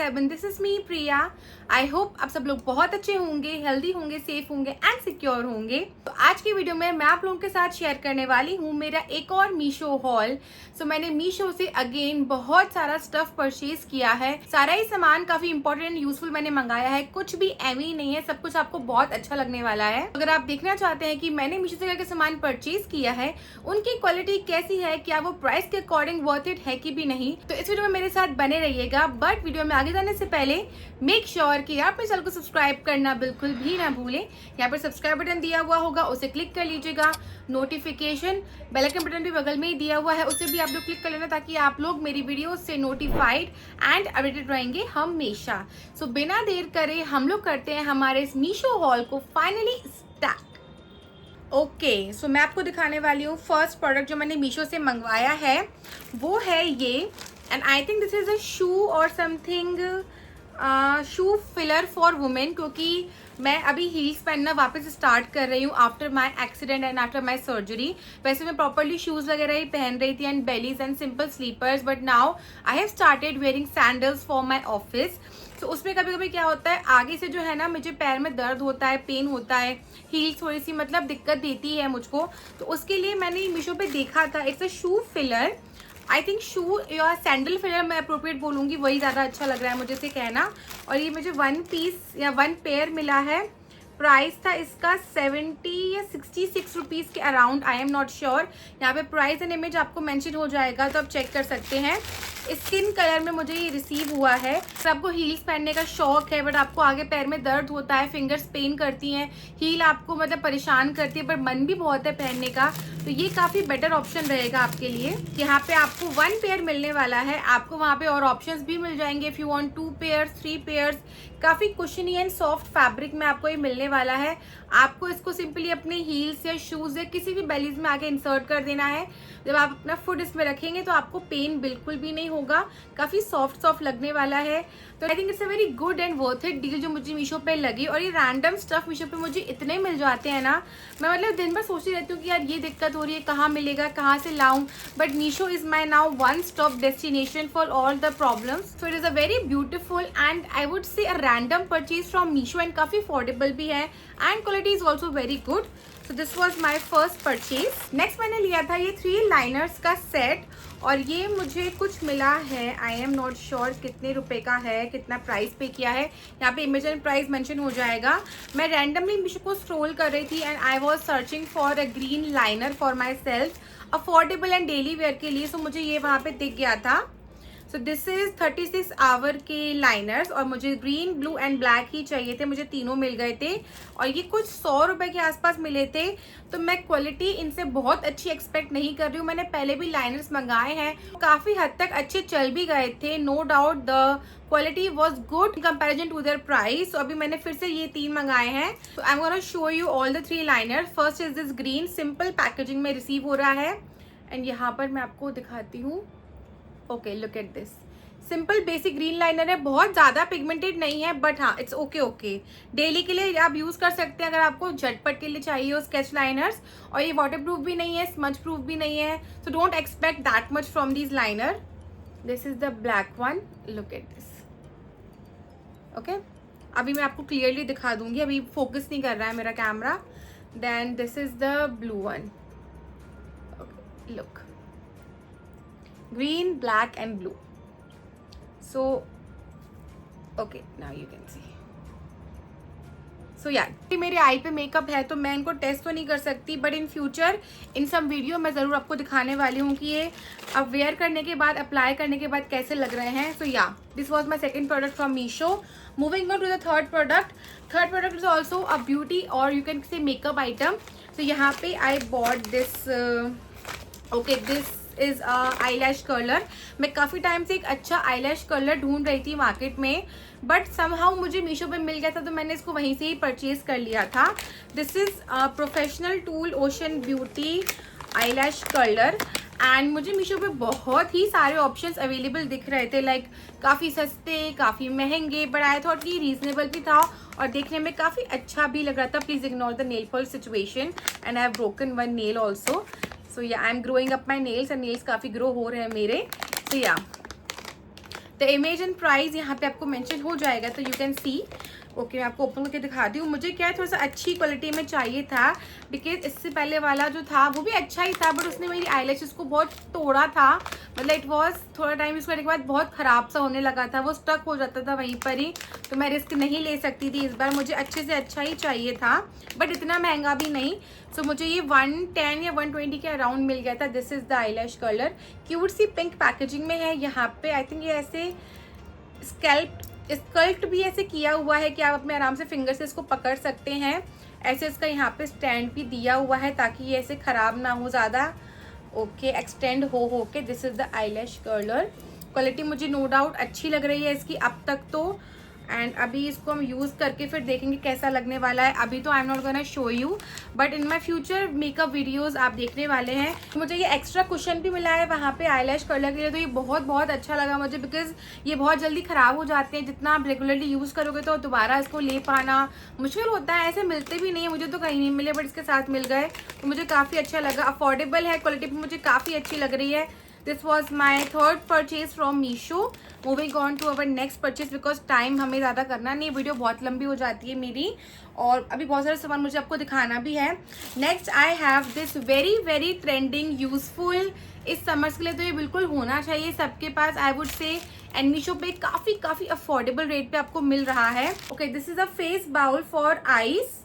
7। This is me Priya. I hope आप सब लोग बहुत अच्छे होंगे, हेल्दी होंगे, सेफ होंगे एंड सिक्योर होंगे। तो आज की वीडियो में मैं आप लोगों के साथ शेयर करने वाली हूँ मेरा एक और मीशो हॉल। सो मैंने मीशो से अगेन बहुत सारा स्टफ परचेज किया है। सारा ही सामान काफी इंपॉर्टेंट एंड यूजफुल मैंने मंगाया है, कुछ भी एवी नहीं है, सब कुछ आपको बहुत अच्छा लगने वाला है। अगर आप देखना चाहते हैं कि मैंने मीशो से क्या सामान परचेज किया है, उनकी क्वालिटी कैसी है, क्या वो प्राइस के अकॉर्डिंग वर्थ इट है कि भी नहीं, तो इस वीडियो में मेरे साथ बने रहिएगा। बट वीडियो में आगे जाने से पहले मेक श्योर कि आप मेरे चैनल को सब्सक्राइब करना बिल्कुल भी ना भूलें। यहाँ पर सब्सक्राइब बटन दिया हुआ होगा, उसे क्लिक कर लीजिएगा। नोटिफिकेशन बेल आइकन बटन भी बगल में ही दिया हुआ है, उसे भी आप लोग क्लिक कर लेना ताकि आप लोग मेरी वीडियो से नोटिफाइड एंड अपडेटेड रहेंगे हमेशा। सो बिना देर करे हम लोग करते हैं हमारे इस मीशो हॉल को फाइनली स्टार्ट। ओके, सो मैं आपको दिखाने वाली हूँ फर्स्ट प्रोडक्ट जो मैंने मीशो से मंगवाया है, वो है ये। And I think this is a shoe और something, shoe filler for women, क्योंकि मैं अभी हील्स पहनना वापस स्टार्ट कर रही हूँ after my accident and after my surgery. वैसे मैं प्रॉपरली शूज वगैरह ही पहन रही थी and bellies and simple slippers, but now I have started wearing sandals for my office. तो उसमें कभी कभी क्या होता है, आगे से जो है ना मुझे पैर में दर्द होता है, पेन होता है, हील्स थोड़ी सी मतलब दिक्कत देती है मुझको। तो उसके लिए मैंने मीशो पे देखा था, it's a shoe filler. I think shoe या सैंडल फिलर मैं अप्रोप्रिएट बोलूँगी, वही ज़्यादा अच्छा लग रहा है मुझे से कहना। और ये मुझे 1 पीस या 1 पेयर मिला है। प्राइस था इसका 70 या 66 रुपीज़ के around, I am not sure. यहाँ पे प्राइस एंड इमेज आपको मेंशन हो जाएगा, तो आप चेक कर सकते हैं। स्किन कलर में मुझे ये रिसीव हुआ है। तो आपको हील्स पहनने का शौक है, बट आपको आगे पैर में दर्द होता है, फिंगर्स पेन करती हैं, हील आपको मतलब परेशान करती है, पर मन भी बहुत है पहनने का, तो ये काफ़ी बेटर ऑप्शन रहेगा आपके लिए। यहाँ पे आपको 1 पेयर मिलने वाला है, आपको वहाँ पे और ऑप्शंस भी मिल जाएंगे। If you want 2 pairs 3 pairs, काफ़ी कुशनी एंड सॉफ्ट फैब्रिक में आपको ये मिलने वाला है। आपको इसको सिंपली अपने हील्स या शूज़ या किसी भी बेलीज में आके इंसर्ट कर देना है। जब आप अपना फुट इसमें रखेंगे तो आपको पेन बिल्कुल भी नहीं होगा, काफ़ी सॉफ्ट सॉफ्ट लगने वाला है। तो I think it's a very good and worth it deal जो मुझे मीशो पे लगी। और ये रैंडम स्टफ मीशो पे मुझे इतने मिल जाते हैं ना, मैं मतलब दिन भर सोचती रहती हूँ कि यार ये दिक्कत हो रही है, कहाँ मिलेगा, कहाँ से लाऊं। But Meesho is my now one stop destination for all the problems. So it is a very beautiful and I would से a random purchase from Meesho and काफ़ी अफोर्डेबल भी है and quality is also very good. So this was my first purchase. Next मैंने लिया था ये 3 liners का set, और ये मुझे कुछ मिला है, आई एम नॉट श्योर कितने रुपए का है, कितना प्राइस पे किया है। यहाँ पे इमेज एंड प्राइस मेंशन हो जाएगा। मैं रैंडमली मीशो को स्क्रॉल कर रही थी and I was searching for a green liner for my self, affordable and daily wear के लिए। सो मुझे ये वहाँ पे दिख गया था। सो दिस इज 36 आवर के लाइनर्स, और मुझे ग्रीन, ब्लू एंड ब्लैक ही चाहिए थे, मुझे तीनों मिल गए थे। और ये कुछ 100 रुपए के आसपास मिले थे। तो मैं क्वालिटी इनसे बहुत अच्छी एक्सपेक्ट नहीं कर रही हूँ। मैंने पहले भी लाइनर्स मंगाए हैं, काफ़ी हद तक अच्छे चल भी गए थे, no doubt the quality was good in comparison to their price. तो अभी मैंने फिर से ये 3 मंगाए हैं। तो I am gonna show you all the 3 liner. First is this green, simple packaging में रिसीव हो रहा है। एंड यहाँ पर मैं आपको दिखाती हूँ। Okay, look at this, simple basic green liner है, बहुत ज़्यादा पिगमेंटेड नहीं है, बट हाँ इट्स ओके ओके। डेली के लिए आप यूज़ कर सकते हैं अगर आपको झटपट के लिए चाहिए हो स्केच लाइनर्स। और ये वाटर प्रूफ भी नहीं है, स्मज प्रूफ भी नहीं है, so don't expect that much from this liner. This is the black one, look at this. Okay, अभी मैं आपको क्लियरली दिखा दूंगी, अभी फोकस नहीं कर रहा है मेरा camera. Then this is the blue one, look, green, black and blue. So okay, now you can see. So yeah, मेरे आई पे मेकअप है तो मैं इनको टेस्ट तो नहीं कर सकती, बट इन फ्यूचर इन सब वीडियो मैं ज़रूर आपको दिखाने वाली हूँ कि ये अब वेयर करने के बाद, अप्लाई करने के बाद कैसे लग रहे हैं। So yeah, this was my second product from Meesho. Moving on to the third product. Third product is also a beauty और you can say makeup item. So यहाँ पे I bought this, okay, this is eyelash curler. मैं काफ़ी time से एक अच्छा eyelash curler ढूंढ रही थी मार्केट में, बट समहाउ मुझे मीशो पे मिल गया था, तो मैंने इसको वहीं से ही परचेज कर लिया था। This is professional tool ocean beauty eyelash curler. And मुझे मीशो पे बहुत ही सारे ऑप्शंस अवेलेबल दिख रहे थे, लाइक काफ़ी सस्ते, काफ़ी महंगे, बट आई थॉट कि रीजनेबल भी था और देखने में काफ़ी अच्छा भी लग रहा था। Please ignore the nail polish situation and I have broken 1 nail also. So yeah, I am growing up my nails and nails काफ़ी ग्रो हो रहे हैं मेरे। सो या, द इमेज एंड प्राइस यहाँ पे आपको मेंशन हो जाएगा, तो यू कैन सी। ओके, मैं आपको ओपन करके दिखाती हूँ। मुझे क्या है, थोड़ा सा अच्छी क्वालिटी में चाहिए था, बिकॉज इससे पहले वाला जो था वो भी अच्छा ही था, बट उसने मेरी आईलैशेस को बहुत तोड़ा था। मतलब इट वॉज थोड़ा टाइम यूज़ करने के बाद बहुत ख़राब सा होने लगा था, वो स्टक हो जाता था वहीं पर ही, तो मैं रिस्क नहीं ले सकती थी। इस बार मुझे अच्छे से अच्छा ही चाहिए था, बट इतना महंगा भी नहीं। सो मुझे ये 110 या 120 के अराउंड मिल गया था। This is the eyelash colour, cute सी पिंक पैकेजिंग में है। यहाँ पे आई थिंक ये ऐसे स्कल्प्ट भी ऐसे किया हुआ है कि आप अपने आराम से फिंगर से इसको पकड़ सकते हैं। ऐसे इसका यहाँ पे स्टैंड भी दिया हुआ है ताकि ये ऐसे ख़राब ना हो ज़्यादा। ओके, एक्सटेंड हो के this is the eyelash curler. Quality मुझे नो डाउट अच्छी लग रही है इसकी अब तक तो। एंड अभी इसको हम यूज़ करके फिर देखेंगे कैसा लगने वाला है। अभी तो आई am not gonna show you, but in my future makeup videos आप देखने वाले हैं। मुझे ये एक्स्ट्रा कुशन भी मिला है वहाँ पे आईलैश कर्लर के लिए, तो ये बहुत अच्छा लगा मुझे, बिकॉज ये बहुत जल्दी ख़राब हो जाते हैं। जितना आप रेगुलरली यूज़ करोगे तो दोबारा इसको ले पाना मुश्किल होता है। ऐसे मिलते भी नहीं है, मुझे तो कहीं नहीं मिले, बट इसके साथ मिल गए, तो मुझे काफ़ी अच्छा लगा। अफोर्डेबल है, क्वालिटी भी मुझे काफ़ी अच्छी लग रही है। This was my third purchase from Meesho. Moving on to our next purchase, because time हमें ज़्यादा करना नहीं, वीडियो बहुत लंबी हो जाती है मेरी, और अभी बहुत सारे सामान मुझे आपको दिखाना भी है। Next I have this very trending useful, इस समर्स के लिए तो ये बिल्कुल होना चाहिए सबके पास, I would say. And Meesho पे काफ़ी अफोर्डेबल रेट पे आपको मिल रहा है। Okay, this is a face bowl for eyes,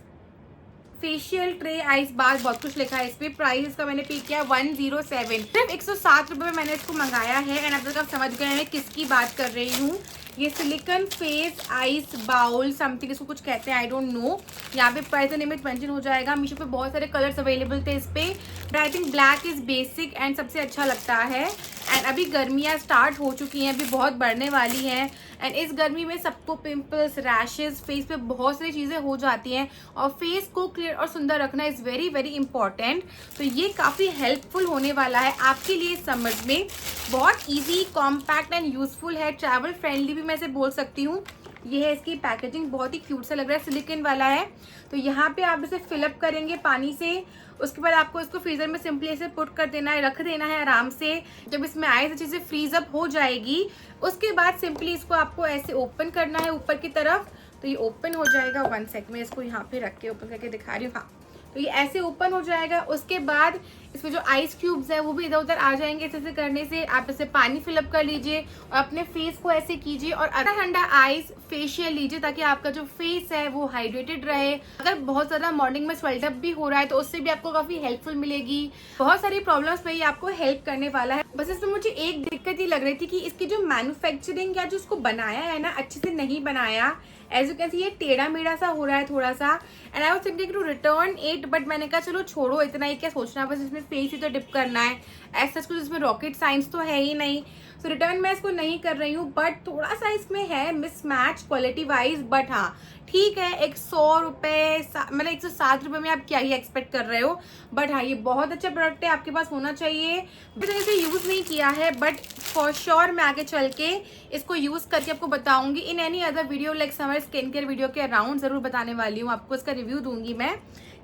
facial tray ice bar, बहुत कुछ लिखा है इस पे। प्राइस इसका मैंने पे किया 107, सिर्फ 107 रुपये में मैंने इसको मंगाया है। एंड अब तक आप समझ गए हैं मैं किसकी बात कर रही हूँ। ये silicone face ice bowl something इसको कुछ कहते हैं, आई डोंट नो। यहाँ पे प्राइस एंड इमेज मेंशन हो जाएगा। मीशो पे बहुत सारे कलर्स अवेलेबल थे इस पे, but I think black is basic and सबसे अच्छा लगता है। एंड अभी गर्मियाँ स्टार्ट हो चुकी हैं, अभी बहुत बढ़ने वाली हैं, एंड इस गर्मी में सबको पिंपल्स, रैशेज, फेस पे बहुत सारी चीज़ें हो जाती हैं, और फेस को क्लियर और सुंदर रखना इज़ वेरी इंपॉर्टेंट। तो ये काफ़ी हेल्पफुल होने वाला है आपके लिए समझ में। बहुत ईजी, कॉम्पैक्ट एंड यूजफुल है, ट्रैवल फ्रेंडली भी मैं इसे बोल सकती हूँ। ये है इसकी पैकेजिंग, बहुत ही क्यूट सा लग रहा है, सिलिकॉन वाला है। तो यहाँ पे आप इसे फिलअप करेंगे पानी से, उसके बाद आपको इसको फ्रीजर में सिंपली ऐसे पुट कर देना है, रख देना है आराम से। जब इसमें आइस अच्छे से फ्रीज अप हो जाएगी, उसके बाद सिंपली इसको आपको ऐसे ओपन करना है ऊपर की तरफ, तो ये ओपन हो जाएगा। 1 सेकंड में इसको यहाँ पे रख के ओपन करके दिखा रही हूँ। हाँ, तो ये ऐसे ओपन हो जाएगा। उसके बाद इसमें जो आइस क्यूब्स है वो भी इधर उधर आ जाएंगे। ऐसे करने से आप इसे पानी फिलअप कर लीजिए और अपने फेस को ऐसे कीजिए, और ठंडा आइस फेशियल लीजिए ताकि आपका जो फेस है वो हाइड्रेटेड रहे। अगर बहुत ज़्यादा मॉर्निंग में स्वेल्टअप भी हो रहा है तो उससे भी आपको काफ़ी हेल्पफुल मिलेगी। बहुत सारी प्रॉब्लम्स में ये आपको हेल्प करने वाला है। बस इसमें मुझे एक दिक्कत ये लग रही थी कि इसकी जो मैन्युफैक्चरिंग या जो इसको बनाया है ना, अच्छे से नहीं बनाया। एज यू कैन सी ये टेढ़ा मेढ़ा सा हो रहा है थोड़ा सा, and I was thinking to return it, but मैंने कहा चलो छोड़ो, इतना ही क्या सोचना, बस इसमें फेस ही तो डिप करना है, ऐसा कुछ इसमें रॉकेट साइंस तो है ही नहीं। सो रिटर्न मैं इसको नहीं कर रही हूँ, बट थोड़ा सा इसमें है मिसमैच क्वालिटी वाइज। बट हाँ ठीक है, 100 रुपये मतलब 107 रुपये में आप क्या ही एक्सपेक्ट कर रहे हो। बट हाँ, ये बहुत अच्छा प्रोडक्ट है, आपके पास होना चाहिए। मैंने इसे यूज़ नहीं किया है, बट फॉर श्योर मैं आगे चल के इसको यूज़ करके आपको बताऊंगी in any other video, like summer skin care video के अराउंड ज़रूर बताने वाली हूँ आपको, इसका रिव्यू दूंगी मैं।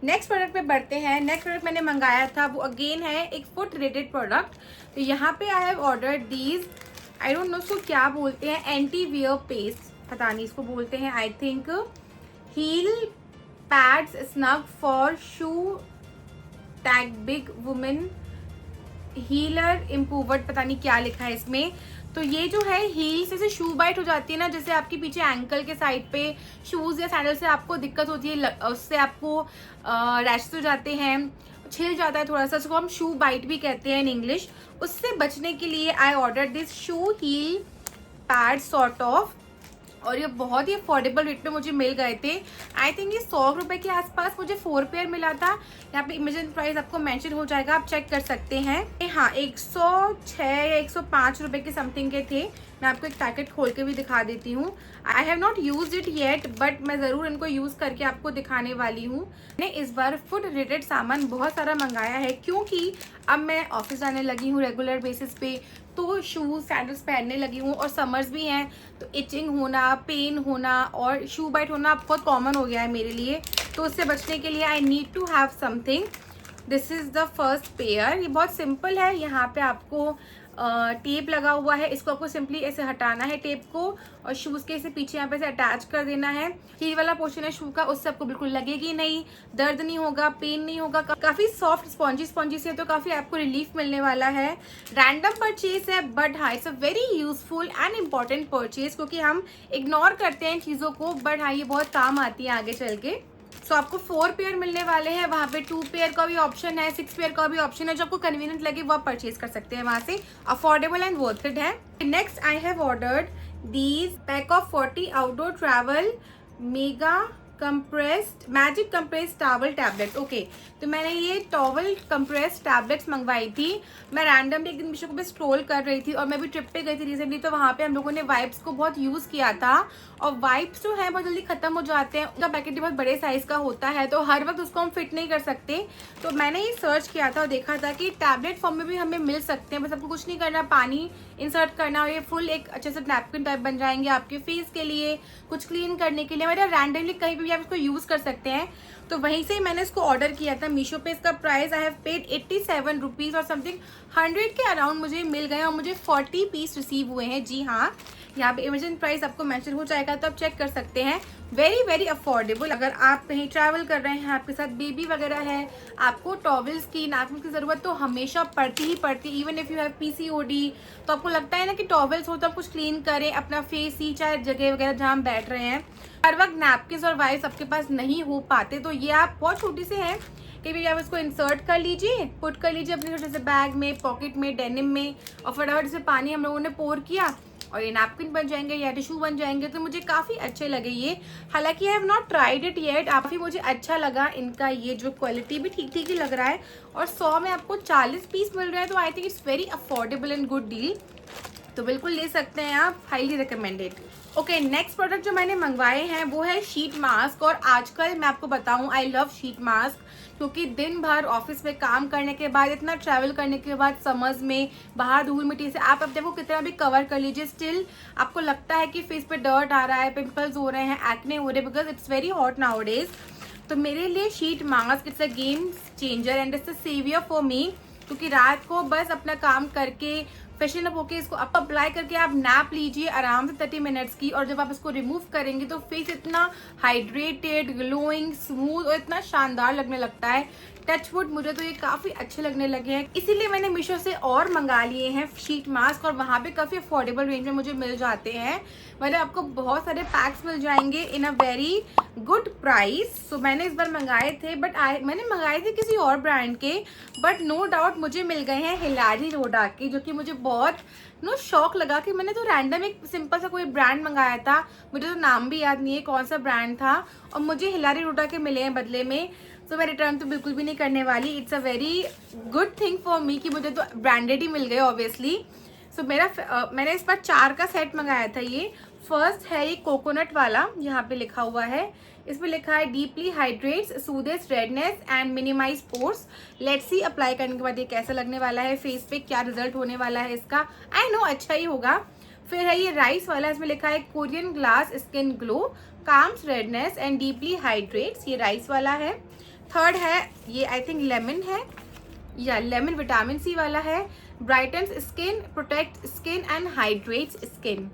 नेक्स्ट प्रोडक्ट पे बढ़ते हैं। नेक्स्ट प्रोडक्ट मैंने मंगाया था, वो अगेन है एक फुट रिलेटेड प्रोडक्ट। तो यहाँ पे I have order these, I don't no इसको क्या बोलते हैं, एंटी वियर पेस्ट, पता नहीं इसको बोलते हैं, I think heel pads snug for shoe tag big women heeler improved, पता नहीं क्या लिखा है इसमें। तो ये जो है हील से शू बाइट हो जाती है ना, जैसे आपके पीछे एंकल के साइड पे शूज़ या सैंडल से आपको दिक्कत होती है, उससे आपको रैशेस हो जाते हैं, छिल जाता है थोड़ा सा, उसको हम शू बाइट भी कहते हैं इन इंग्लिश। उससे बचने के लिए I order this shoe heel pad sort of, और ये बहुत ही अफोर्डेबल रेट पे मुझे मिल गए थे। आई थिंक ये 100 रुपये के आसपास मुझे 4 पेयर मिला था। यहाँ पे इमेजिन प्राइस आपको मेंशन हो जाएगा, आप चेक कर सकते हैं। हाँ, 106 या 105 रुपये के समथिंग के थे। मैं आपको एक पैकेट खोल के भी दिखा देती हूँ। I have not use it yet, but मैं ज़रूर इनको यूज़ करके आपको दिखाने वाली हूँ। मैंने इस बार फूड रिलेटेड सामान बहुत सारा मंगाया है, क्योंकि अब मैं ऑफिस जाने लगी हूँ रेगुलर बेसिस पे, तो शूज़ सैंडल्स पहनने लगी हूँ, और समर्स भी हैं, तो इचिंग होना, पेन होना और शू बाइट होना बहुत कॉमन हो गया है मेरे लिए। तो उससे बचने के लिए I need to have something. This is the first pair. ये बहुत सिंपल है, यहाँ पे आपको टेप लगा हुआ है, इसको आपको सिंपली ऐसे हटाना है टेप को और शूज के ऐसे पीछे यहाँ पे से अटैच कर देना है। ये वाला पोर्शन है शू का, उससे आपको बिल्कुल लगेगी नहीं, दर्द नहीं होगा, पेन नहीं होगा। काफी सॉफ्ट स्पॉन्जी से, तो काफी आपको रिलीफ मिलने वाला है। रैंडम परचेज है बट हाँ it's a very useful and important purchase, क्योंकि हम इग्नोर करते हैं चीजों को, बट हाँ ये बहुत काम आती है आगे चल के। सो आपको 4 पेयर मिलने वाले हैं, वहाँ पे 2 पेयर का भी ऑप्शन है, 6 पेयर का भी ऑप्शन है। जो आपको कन्वीनियंट लगे वो आप परचेज कर सकते हैं वहाँ से। अफोर्डेबल एंड वर्थ इट है। Next I have ordered these pack of 40 outdoor travel mega magic compressed towel tablet. Okay, तो मैंने ये टॉवल कंप्रेस्ड टैबलेट्स मंगवाई थी। मैं रैंडमली एक दिन मीशो को स्क्रॉल कर रही थी और मैं भी ट्रिप पे गई थी रिसेंटली, तो वहाँ पे हम लोगों ने वाइप्स को बहुत यूज किया था। और वाइप्स जो है बहुत जल्दी खत्म हो जाते हैं, उनका पैकेट भी बहुत बड़े साइज का होता है, तो हर वक्त उसको हम फिट नहीं कर सकते। तो मैंने ये सर्च किया था और देखा था कि टैबलेट फॉर्म में भी हमें मिल सकते हैं। बस आपको कुछ नहीं करना, पानी इंसर्ट करना और ये फुल एक अच्छे से नैपकिन टाइप बन जाएंगे आपके फेस के लिए, कुछ क्लीन करने के लिए, मतलब रैंडमली कहीं भी आप इसको यूज कर सकते हैं। तो वहीं से ही मैंने इसको ऑर्डर किया था मीशो पे। इसका price I have paid 87 rupees और समथिंग 100 के अराउंड मुझे मिल गए और मुझे 40 पीस रिसीव हुए हैं। जी हाँ, यहाँ पे इमेजिन प्राइस आपको मेंशन हो जाएगा, तो आप चेक कर सकते हैं। Very very affordable. अगर आप कहीं ट्रैवल कर रहे हैं, आपके साथ बेबी वगैरह है, आपको टॉवल्स की नैपकिन की जरूरत तो हमेशा पड़ती ही पड़ती है। Even if you have PCOD, तो आपको लगता है ना कि टॉवल्स हो तो आप कुछ क्लीन करें अपना फेस ही, चाहे जगह वगैरह जहाँ हम बैठ रहे हैं। हर वक्त नैपकिन और वाइप्स आपके पास नहीं हो पाते, तो ये आप बहुत छोटी से हैं कि भी आप इसको इंसर्ट कर लीजिए, पुट कर लीजिए अपने छोटे से बैग में, पॉकेट में, डेनिम में, और फटाफट से पानी हम लोगों ने पोर किया और ये नैपकिन बन जाएंगे या टिश्यू बन जाएंगे। तो मुझे काफ़ी अच्छे लगे ये। हालांकि I have not tried it yet, काफ़ी मुझे अच्छा लगा इनका। ये जो क्वालिटी भी ठीक ठीक ही लग रहा है और 100 में आपको 40 पीस मिल रहा है, तो I think it's very affordable and good deal. तो बिल्कुल ले सकते हैं आप, highly recommended. Okay, next product जो मैंने मंगवाए हैं वो है शीट मास्क। और आजकल मैं आपको बताऊं, आई लव शीट मास्क, क्योंकि दिन भर ऑफिस में काम करने के बाद, इतना ट्रैवल करने के बाद, समर्स में बाहर धूल मिट्टी से आप अपने को कितना भी कवर कर लीजिए, स्टिल आपको लगता है कि फेस पे डर्ट आ रहा है, पिंपल्स हो रहे हैं, एक्ने हो रहे हैं, because it's very hot nowadays. तो मेरे लिए sheet mask it's a game changer and it's a saviour for me, क्योंकि रात को बस अपना काम करके फ्रेशन अप होके इसको आप अप्लाई करके आप नैप लीजिए आराम से 30 मिनट्स की, और जब आप इसको रिमूव करेंगे तो फेस इतना हाइड्रेटेड, ग्लोइंग, स्मूथ और इतना शानदार लगने लगता है। टचवुड, मुझे तो ये काफ़ी अच्छे लगने लगे हैं, इसीलिए मैंने मीशो से और मंगा लिए हैं शीट मास्क, और वहाँ पे काफ़ी अफोर्डेबल रेंज में मुझे मिल जाते हैं। मतलब आपको बहुत सारे पैक्स मिल जाएंगे इन अ वेरी गुड प्राइस। सो मैंने इस बार मंगाए थे, बट मैंने मंगाए थे किसी और ब्रांड के, बट नो डाउट मुझे मिल गए हैं हिलारी रोडा के, जो कि मुझे बहुत शौक लगा कि मैंने तो रैंडम एक सिंपल सा कोई ब्रांड मंगाया था, मुझे तो नाम भी याद नहीं है कौन सा ब्रांड था, और मुझे हिलारी रोडा के मिले हैं बदले में। तो मैं रिटर्न तो बिल्कुल भी नहीं करने वाली। It's a very good thing for me कि मुझे तो ब्रांडेड ही मिल गए ऑब्वियसली। सो मैंने इस बार 4 का सेट मंगाया था। ये फर्स्ट है ये कोकोनट वाला, यहाँ पे लिखा हुआ है, इसमें लिखा है deeply hydrates, soothes redness and minimize pores. Let's see apply करने के बाद ये कैसा लगने वाला है फेस पे, क्या रिजल्ट होने वाला है इसका। आई नो अच्छा ही होगा। फिर है ये राइस वाला, इसमें लिखा है Korean glass skin glow, calms redness and deeply hydrates, ये राइस वाला है। थर्ड है ये आई थिंक लेमन है, या लेमन विटामिन सी वाला है, brightens skin, protect skin and hydrates skin.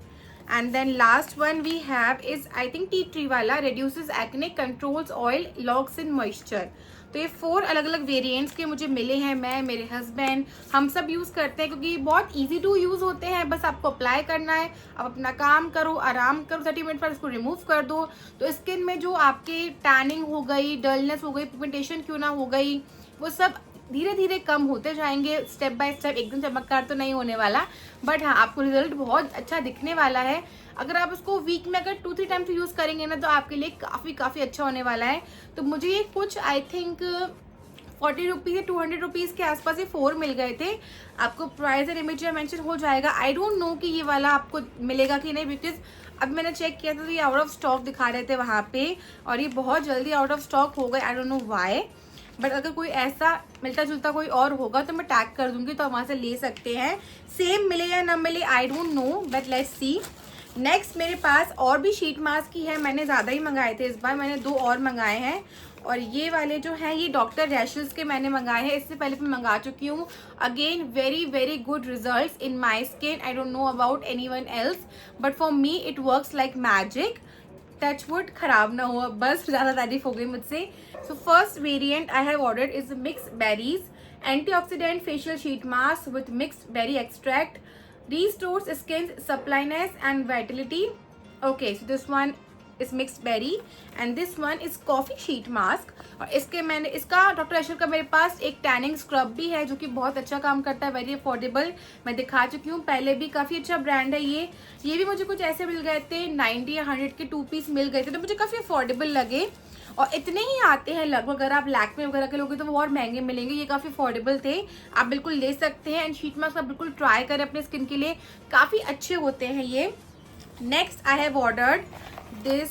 And then last one we have is I think tea tree वाला, reduces acne, controls oil, locks in moisture. तो ये 4 अलग अलग variants के मुझे मिले हैं। मैं, मेरे हस्बैंड, हम सब यूज़ करते हैं, क्योंकि बहुत इजी टू यूज़ होते हैं। बस आपको अप्लाई करना है, आप अपना काम करो, आराम करो, 30 मिनट पर इसको रिमूव कर दो, तो स्किन में जो आपके टैनिंग हो गई, डलनेस हो गई, पिगमेंटेशन क्यों ना हो गई, वो सब धीरे धीरे कम होते जाएंगे, स्टेप बाय स्टेप। एकदम चमत्कार तो नहीं होने वाला, बट हाँ आपको रिजल्ट बहुत अच्छा दिखने वाला है। अगर आप उसको वीक में अगर 2-3 टाइम्स यूज़ करेंगे ना, तो आपके लिए काफ़ी अच्छा होने वाला है। तो मुझे ये कुछ आई थिंक 40 रुपीज़ या 200 रुपीज़ के आसपास ये 4 मिल गए थे। आपको प्राइस और इमेज मेंशन हो जाएगा। आई डोंट नो कि ये वाला आपको मिलेगा कि नहीं, बिकॉज अब मैंने चेक किया था तो ये आउट ऑफ स्टॉक दिखा रहे थे वहाँ पे, और ये बहुत जल्दी आउट ऑफ स्टॉक हो गए। आई डोंट नो वाई, बट अगर कोई ऐसा मिलता जुलता कोई और होगा तो मैं टैग कर दूंगी, तो आप वहाँ से ले सकते हैं। सेम मिले या ना मिले आई don't no, but let's see. Next मेरे पास और भी शीट मास्क ही है, मैंने ज़्यादा ही मंगाए थे इस बार, मैंने 2 और मंगाए हैं। और ये वाले जो हैं ये डॉक्टर रैशेस के मैंने मंगाए हैं, इससे पहले मैं मंगा चुकी हूँ। Again very very good results in my skin. I don't know about anyone else, but for me it works like magic. Touch wood खराब ना हो, बस ज़्यादा तारीफ हो गई मुझसे। So first variant I have ordered is mix berries antioxidant facial sheet mask with mix berry extract, restores skin suppleness and vitality. Okay, so this one is mixed berry and this one is coffee sheet mask. और इसका doctor Asher का मेरे पास एक tanning scrub भी है जो कि बहुत अच्छा काम करता है, वेरी अफोर्डेबल। मैं दिखा चुकी हूँ पहले भी, काफ़ी अच्छा ब्रांड है ये भी मुझे कुछ ऐसे मिल गए थे 90 या 100 के 2 पीस मिल गए थे, तो मुझे काफ़ी अफोर्डेबल लगे। और इतने ही आते हैं लगभग, अगर आप लैक्मे वगैरह के लोगे तो वो और महंगे मिलेंगे, ये काफ़ी अफोर्डेबल थे, आप बिल्कुल ले सकते हैं। एंड शीट मास्क आप बिल्कुल ट्राई करें अपने स्किन के लिए, काफ़ी अच्छे होते हैं ये। Next I have ordered this,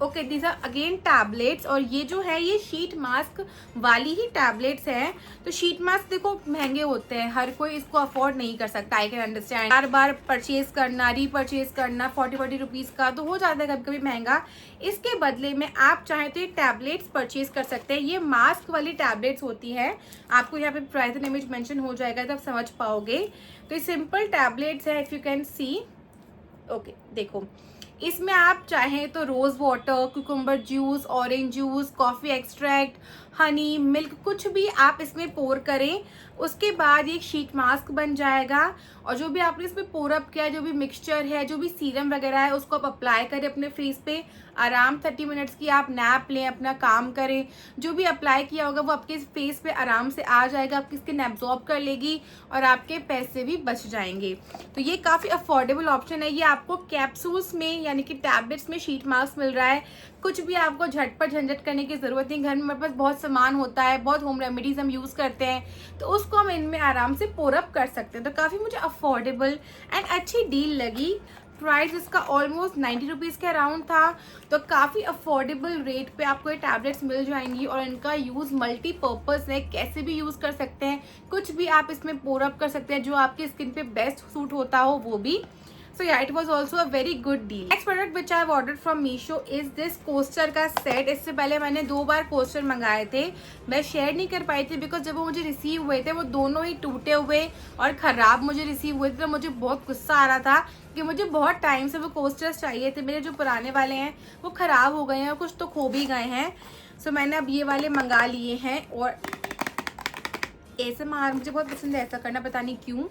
okay these are again tablets, और ये जो है ये शीट मास्क वाली ही टैबलेट्स हैं। तो शीट मास्क देखो महंगे होते हैं, हर कोई इसको अफोर्ड नहीं कर सकता, I can understand. Bar bar purchase करना, रीपरचेज करना 40 रुपीज़ का तो हो जाता है कभी कभी महंगा। इसके बदले में आप चाहें तो ये टैबलेट्स परचेज कर सकते हैं। ये मास्क वाली टैबलेट्स होती है, आपको यहाँ पे प्राइस एंड इमेज मेंशन हो जाएगा तब समझ पाओगे। तो ये सिंपल टैबलेट्स है, if you can see. Okay देखो, इसमें आप चाहें तो rose water, cucumber juice, orange juice, coffee extract, honey, milk, कुछ भी आप इसमें पोर करें, उसके बाद एक शीट मास्क बन जाएगा। और जो भी आपने इसमें पोर अप किया, जो भी मिक्सचर है, जो भी सीरम वगैरह है, उसको आप अप्लाई करें अपने फेस पे। आराम 30 मिनट्स की आप नैप लें, अपना काम करें, जो भी अप्लाई किया होगा वो आपके फेस पे आराम से आ जाएगा, आपकी स्किन एब्जॉर्ब कर लेगी और आपके पैसे भी बच जाएंगे। तो ये काफ़ी अफोर्डेबल ऑप्शन है। ये आपको कैप्सूल्स में यानी कि टैबलेट्स में शीट मास्क मिल रहा है, कुछ भी आपको झटपट झंझट करने की ज़रूरत नहीं। घर में हमारे पास बहुत सामान होता है, बहुत होम रेमेडीज़ हम यूज़ करते हैं, तो उसको हम इनमें आराम से पोर अप कर सकते हैं। तो काफ़ी मुझे अफोर्डेबल एंड अच्छी डील लगी। प्राइस इसका ऑलमोस्ट 90 रुपीज़ के अराउंड था, तो काफ़ी अफोर्डेबल रेट पे आपको ये टैबलेट्स मिल जाएंगी। और इनका यूज़ मल्टीपर्पज़ है, कैसे भी यूज़ कर सकते हैं, कुछ भी आप इसमें पोर अप कर सकते हैं, जो आपकी स्किन पे बेस्ट सूट होता हो वो भी। So yeah, it was also a very good deal. Next product which I have ordered from Meesho is this coaster का सेट। इससे पहले मैंने 2 बार कोस्टर मंगाए थे, मैं शेयर नहीं कर पाई थी बिकॉज जब वो मुझे रिसीव हुए थे वो दोनों ही टूटे हुए और ख़राब मुझे रिसीव हुए थे। तो मुझे बहुत गुस्सा आ रहा था कि मुझे बहुत टाइम से वो कोस्टर्स चाहिए थे, मेरे जो पुराने वाले हैं वो ख़राब हो गए हैं और कुछ तो खो भी गए हैं। सो मैंने अब ये वाले मंगा लिए हैं। और ASMR मुझे बहुत पसंद है ऐसा करना, पता नहीं क्यों।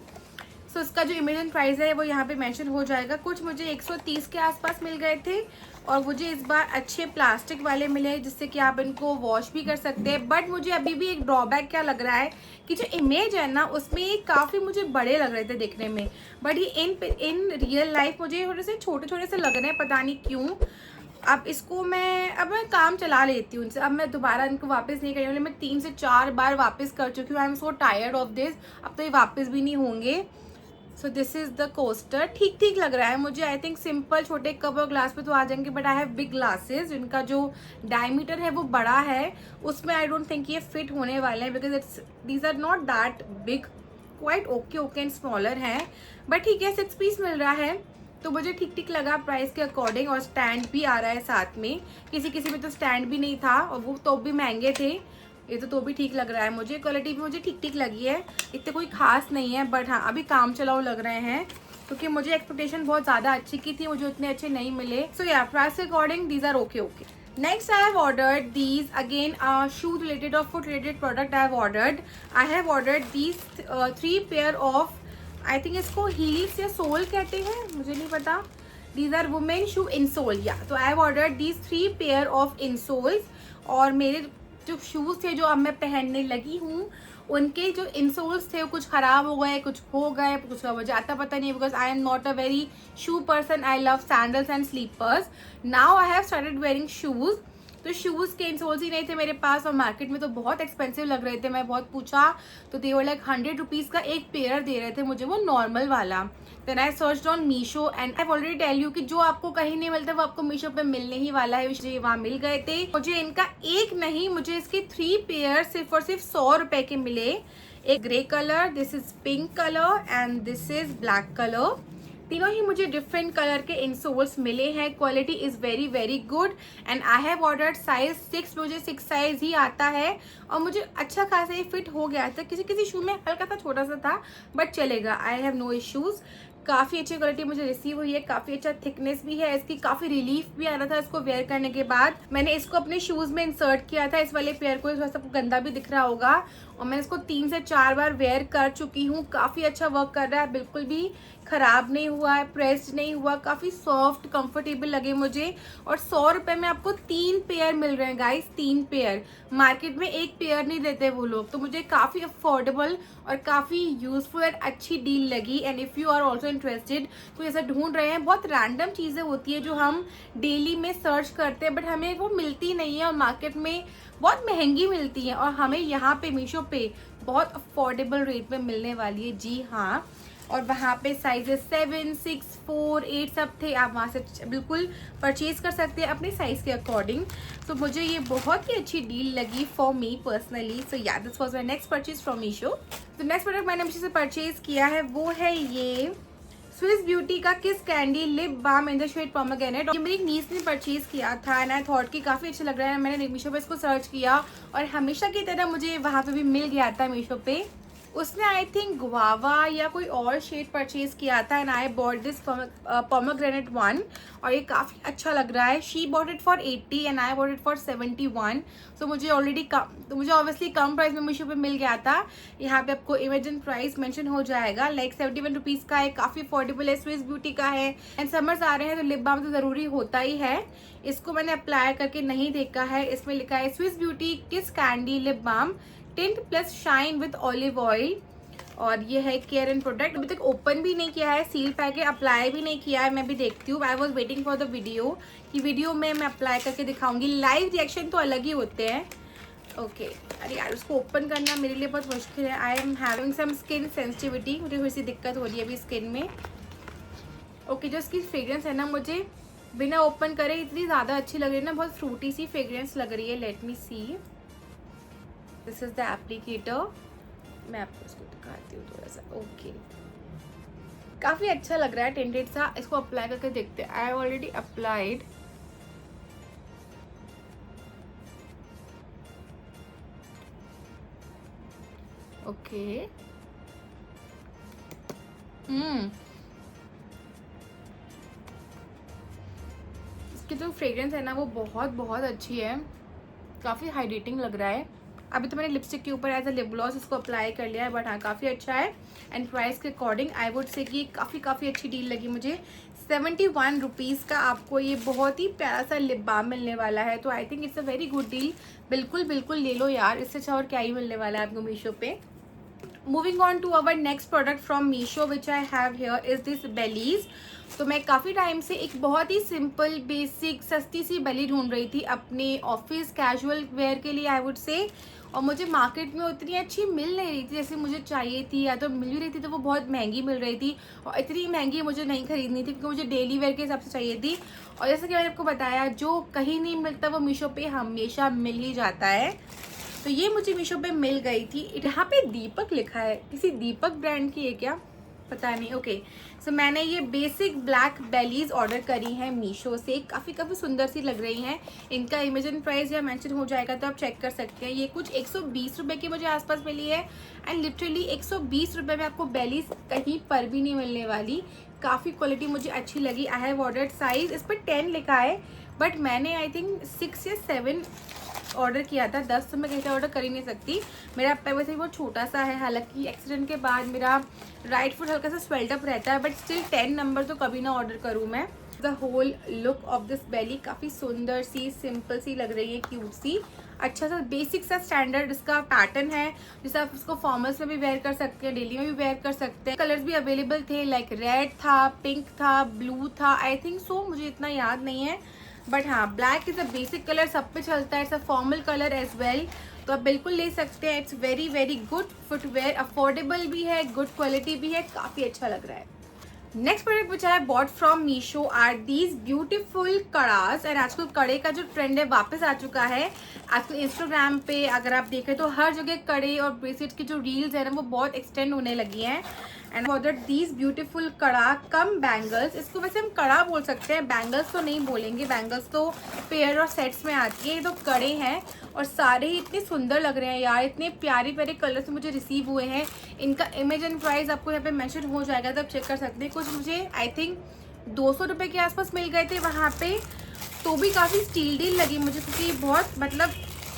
सो इसका जो इमेज एंड प्राइस है वो यहाँ पे मेंशन हो जाएगा। कुछ मुझे 130 के आसपास मिल गए थे और मुझे इस बार अच्छे प्लास्टिक वाले मिले जिससे कि आप इनको वॉश भी कर सकते हैं। बट मुझे अभी भी एक ड्रॉबैक क्या लग रहा है कि जो इमेज है ना उसमें ये काफ़ी मुझे बड़े लग रहे थे दिखने में, बट ये इन रियल लाइफ मुझे थोड़े से छोटे छोटे से लग रहे हैं, पता नहीं क्यों। अब इसको मैं काम चला लेती हूँ, अब मैं दोबारा इनको वापस नहीं करूँगी। मैं 3 से 4 बार वापस कर चुकी हूँ। I am so tired of this, अब तो ये वापस भी नहीं होंगे। So this is the coaster, ठीक ठीक लग रहा है मुझे। आई थिंक सिंपल छोटे कप और ग्लास पे तो आ जाएंगे, but I have big glasses जिनका जो डायमीटर है वो बड़ा है, उसमें आई डोंट थिंक ये फिट होने वाले हैं because these are not that big, quite okay and smaller हैं। बट ठीक है, 6 पीस मिल रहा है तो मुझे ठीक ठीक लगा प्राइस के अकॉर्डिंग। और स्टैंड भी आ रहा है साथ में, किसी में तो स्टैंड भी नहीं था और वो तो भी महंगे थे। ये तो भी ठीक लग रहा है मुझे, क्वालिटी भी मुझे ठीक ठीक लगी है, इतने कोई खास नहीं है। बट हाँ अभी काम चलाओ लग रहे हैं क्योंकि मुझे एक्सपेक्टेशन बहुत ज़्यादा अच्छी की थी, मुझे उतने अच्छे नहीं मिले। सो या प्राइस के according these are okay. Next I have ordered these again shoe related और foot related product. I have ordered these 3 pair of, I think इसको हील्स या सोल कहते हैं, मुझे नहीं पता। These are women shoe insole, yeah तो I have ordered these 3 pair of insoles. और मेरे जो शूज़ थे जो अब मैं पहनने लगी हूँ उनके जो इंसोल्स थे वो कुछ ख़राब हो गए, कुछ खो गए, कुछ का मुझे आता पता नहीं, because I am not a very shoe person. I love sandals and slippers. Now I have started wearing shoes. तो शूज़ के इंसोल्स ही नहीं थे मेरे पास और मार्केट में तो बहुत एक्सपेंसिव लग रहे थे। मैं बहुत पूछा तो दे वर लाइक 100 रुपीज़ का एक पेयर दे रहे थे मुझे, वो नॉर्मल वाला। Then I searched on Meesho and I already tell you कि जो आपको कहीं नहीं मिलता वो आपको मीशो पे मिलने ही वाला है, मुझे वहाँ मिल गए थे। मुझे इनका एक नहीं, मुझे इसके 3 पेयर सिर्फ और सिर्फ 100 रुपए के मिले। एक grey colour, this is pink colour and this is black colour. तीनों ही मुझे डिफरेंट कलर के इंसोल्स मिले हैं। Quality is very very good and I have ordered size 6, मुझे 6 साइज ही आता है और मुझे अच्छा खासा ही फिट हो गया था। किसी किसी शू में हल्का सा छोटा सा था बट चलेगा, आई हैव नो इश्यूज़। काफ़ी अच्छी क्वालिटी मुझे रिसीव हुई है, काफ़ी अच्छा थिकनेस भी है इसकी, काफ़ी रिलीफ भी आ रहा था इसको वेयर करने के बाद। मैंने इसको अपने शूज़ में इंसर्ट किया था, इस वाले पेयर को, थोड़ा सा गंदा भी दिख रहा होगा, और मैं इसको 3 से 4 बार वेयर कर चुकी हूँ। काफ़ी अच्छा वर्क कर रहा है, बिल्कुल भी ख़राब नहीं हुआ है, प्रेस्ड नहीं हुआ, काफ़ी सॉफ्ट कंफर्टेबल लगे मुझे। और 100 रुपये में आपको 3 पेयर मिल रहे हैं गाइस, 3 पेयर। मार्केट में 1 पेयर नहीं देते वो लोग, तो मुझे काफ़ी अफोर्डेबल और काफ़ी यूजफुल और अच्छी डील लगी। And if you are also interested, तो ऐसा ढूंढ रहे हैं, बहुत रैंडम चीज़ें होती है जो हम डेली में सर्च करते हैं बट हमें वो मिलती नहीं है और मार्केट में बहुत महंगी मिलती है, और हमें यहाँ पे मीशो पे बहुत अफोर्डेबल रेट में मिलने वाली है। जी हाँ, और वहाँ पे साइजेस 7, 6, 4, 8 सब थे, आप वहाँ से बिल्कुल परचेज कर सकते हैं अपने साइज़ के अकॉर्डिंग। तो मुझे ये बहुत ही अच्छी डील लगी for me personally. So yeah this was my next purchase from Meesho. तो नेक्स्ट प्रोडक्ट मैंने मीशो से परचेज किया है वो है ये स्विस ब्यूटी का kiss candy lip balm in the shade pomegranate. ये मेरी नीस ने परचेज किया था एंड आई थॉट कि काफ़ी अच्छा लग रहा है। मैंने मीशो पे इसको सर्च किया और हमेशा की तरह मुझे वहाँ पे भी मिल गया था मीशो पे। उसने आई थिंक गुआवा या कोई और शेड परचेज किया था and I bought this pomegranate 1 और ये काफ़ी अच्छा लग रहा है। She bought it for 80 and I bought it for 71। सो मुझे ऑलरेडी तो मुझे ऑब्वियसली कम प्राइस में मीशो पे मिल गया था। यहाँ पे आपको इमेजिन प्राइस मेंशन हो जाएगा, लाइक 71 रुपीज़ का है, काफ़ी अफोर्डेबल है, स्विस ब्यूटी का है एंड समर्स आ रहे हैं तो लिप बाम तो ज़रूरी होता ही है। इसको मैंने अप्लाई करके नहीं देखा है, इसमें लिखा है Swiss beauty kiss candy lip balm tint plus shine with olive oil, और ये है केयर एंड प्रोडक्ट। अभी तक ओपन भी नहीं किया है, सील पैक है, अप्लाई भी नहीं किया है। मैं भी देखती हूँ, I was waiting for the video कि वीडियो में मैं अप्लाई करके दिखाऊंगी। लाइव रिएक्शन तो अलग ही होते हैं। ओके अरे यार, उसको ओपन करना मेरे लिए बहुत मुश्किल है। I am having some skin sensitivity, मुझे थोड़ी सी दिक्कत हो रही है अभी स्किन में। ओके जो इसकी फ्रेग्रेंस है ना, मुझे बिना ओपन करे इतनी ज़्यादा अच्छी लग रही है ना, बहुत फ्रूटी सी फ्रेग्रेंस लग रही है। Let me see, this is the applicator, मैं आपको इसको दिखाती हूँ थोड़ा सा। ओके काफ़ी अच्छा लग रहा है, टेंटेड सा। इसको अप्लाई करके देखते हैं। I already applied. ओके इसकी जो फ्रेग्रेंस है ना वो बहुत बहुत अच्छी है, काफ़ी हाइड्रेटिंग लग रहा है। अभी तो मैंने लिपस्टिक के ऊपर एज अ लिप ग्लॉस इसको अप्लाई कर लिया है, बट हाँ काफ़ी अच्छा है। एंड प्राइस के अकॉर्डिंग आई वुड से कि काफ़ी अच्छी डील लगी मुझे। 71 रुपीज़ का आपको ये बहुत ही प्यारा सा लिप बाम मिलने वाला है, तो I think it's a very good deal. बिल्कुल ले लो यार, इससे अच्छा और क्या ही मिलने वाला है आपको मीशो पे। Moving on to our next product from Meesho which I have here is this bellies. तो मैं काफ़ी टाइम से एक बहुत ही सिंपल बेसिक सस्ती सी बेली ढूंढ रही थी अपने ऑफिस कैजुअल वेयर के लिए आई वुड से, और मुझे मार्केट में उतनी अच्छी मिल नहीं रही थी जैसे मुझे चाहिए थी, या तो मिल भी रही थी तो वो बहुत महंगी मिल रही थी, और इतनी महंगी मुझे नहीं खरीदनी थी क्योंकि मुझे डेली वेयर के हिसाब से चाहिए थी। और जैसे कि मैंने आपको बताया, जो कहीं नहीं मिलता वो मीशो पे हमेशा मिल ही जाता है। तो ये मुझे मीशो पे मिल गई थी। यहाँ पे दीपक लिखा है, किसी दीपक ब्रांड की है क्या, पता नहीं। ओके सो मैंने ये बेसिक ब्लैक बेलीज ऑर्डर करी हैं मीशो से, काफ़ी सुंदर सी लग रही हैं। इनका इमेजिन प्राइस या मेंशन हो जाएगा तो आप चेक कर सकते हैं। ये कुछ 120 रुपये की मुझे आसपास मिली है एंड लिटरली 120 रुपये में आपको बेलीज कहीं पर भी नहीं मिलने वाली। काफ़ी क्वालिटी मुझे अच्छी लगी। आई हैव ऑर्डर्ड साइज, इस पर 10 लिखा है बट मैंने आई थिंक 6 या 7 ऑर्डर किया था। 10 तो मैं कहीं से ऑर्डर कर ही नहीं सकती। मेरा पैर वैसे ही बहुत छोटा सा है, हालांकि एक्सीडेंट के बाद मेरा राइट फुट हल्का सा स्वेल्ट अप रहता है, बट स्टिल 10 नंबर तो कभी ना ऑर्डर करूँ मैं। The whole look of this belly काफ़ी सुंदर सी, सिंपल सी लग रही है, क्यूट सी, अच्छा सा बेसिक सा स्टैंडर्ड इसका पैटर्न है, जिससे आप इसको फॉर्मल्स में भी वेयर कर सकते हैं, डेली में भी वेयर कर सकते हैं। कलर्स भी अवेलेबल थे, लाइक रेड था, पिंक था, ब्लू था, आई थिंक सो, मुझे इतना याद नहीं है, बट हाँ black is a basic colour, सब पे चलता है, it's a formal colour as well, तो आप बिल्कुल ले सकते हैं। It's very good footwear, affordable भी है, गुड क्वालिटी भी है, काफ़ी अच्छा लग रहा है। Next product which I bought from Meesho are these beautiful kadas. And आजकल कड़े का जो ट्रेंड है वापस आ चुका है। आजकल इंस्टाग्राम पे अगर आप देखें तो हर जगह कड़े और ब्रेसलेट की जो रील्स है ना वो बहुत एक्सटेंड होने लगी हैं। एंड ऑर्डर दीज ब्यूटीफुल कड़ा कम बैंगल्स। इसको वैसे हम कड़ा बोल सकते हैं, बैंगल्स तो नहीं बोलेंगे, बैंगल्स तो पेयर और सेट्स में आती है। ये तो कड़े हैं और सारे ही इतने सुंदर लग रहे हैं यार, इतने प्यारे प्यारे कलर्स मुझे रिसीव हुए हैं। इनका इमेज एंड प्राइस आपको यहाँ पे मेंशन हो जाएगा, तब चेक कर सकते हैं। कुछ मुझे आई थिंक 200 रुपये के आसपास मिल गए थे वहाँ पे, तो भी काफ़ी स्टील डील लगी मुझे, क्योंकि बहुत मतलब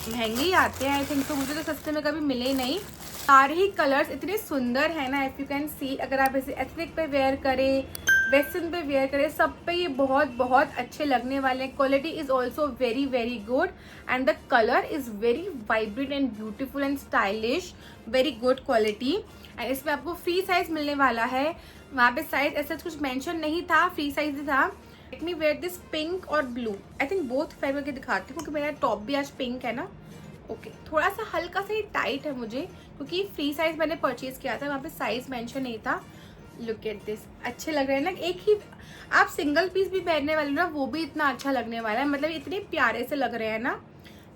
महंगे ही आते हैं आई थिंक, तो मुझे तो सस्ते में कभी मिले ही नहीं। सारे ही कलर्स इतने सुंदर है ना, इफ़ यू कैन सी। अगर आप इसे एथनिक पे वेयर करें, वेस्टर्न पे वेयर करें, सब पे ये बहुत बहुत अच्छे लगने वाले हैं। Quality is also very very good and the colour is very vibrant and beautiful and stylish, very good quality. And इसमें आपको फ्री साइज मिलने वाला है। वहाँ पे साइज ऐसा कुछ मेंशन नहीं था, फ्री साइज ही था। Let me wear this pink और ब्लू, आई थिंक बोथ फेयर करके दिखाती हूँ, क्योंकि मेरा टॉप भी आज पिंक है ना। ओके, थोड़ा सा हल्का सा ही टाइट है मुझे, क्योंकि फ्री साइज मैंने परचेज किया था, वहाँ पे साइज मेंशन नहीं था। लुक एट दिस, अच्छे लग रहे हैं ना। एक ही आप सिंगल पीस भी पहनने वाले ना, वो भी इतना अच्छा लगने वाला है, मतलब इतने प्यारे से लग रहे हैं ना।